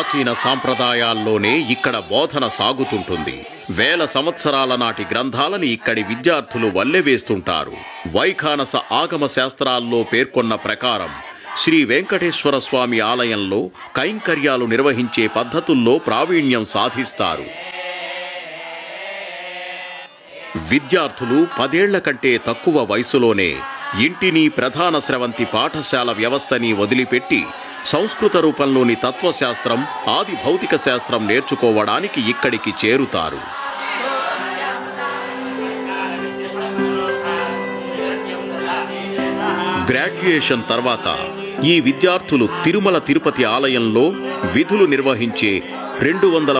ప్రాచీన సాంప్రదాయాల్లోనే ఇక్కడ బోధన సాగుతుంటుంది. వేల సంవత్సరాల నాటి గ్రంథాలని ఇక్కడి విద్యార్థులు వల్లెవేస్తుంటారు. వైఖానస ఆగమ శాస్త్రాల్లో పేర్కొన్న ప్రకారం శ్రీ వెంకటేశ్వర స్వామి ఆలయంలో కైంకర్యాలు నిర్వహించే పద్ధతుల్లో ప్రావీణ్యం సాధిస్తారు. విద్యార్థులు 10 ఏళ్ల కంటే తక్కువ వయసులోనే ఇంటిని ప్రధాన స్రవంతి పాఠశాల వ్యవస్థని వదిలిపెట్టి సంస్కృత రూపంలోని తత్వశాస్త్రం, ఆది భౌతిక శాస్త్రం నేర్చుకోవడానికి ఇక్కడికి చేరుతారు. గ్రాడ్యుయేషన్ తర్వాత ఈ విద్యార్థులు తిరుమల తిరుపతి ఆలయంలో విధులు నిర్వహించే 200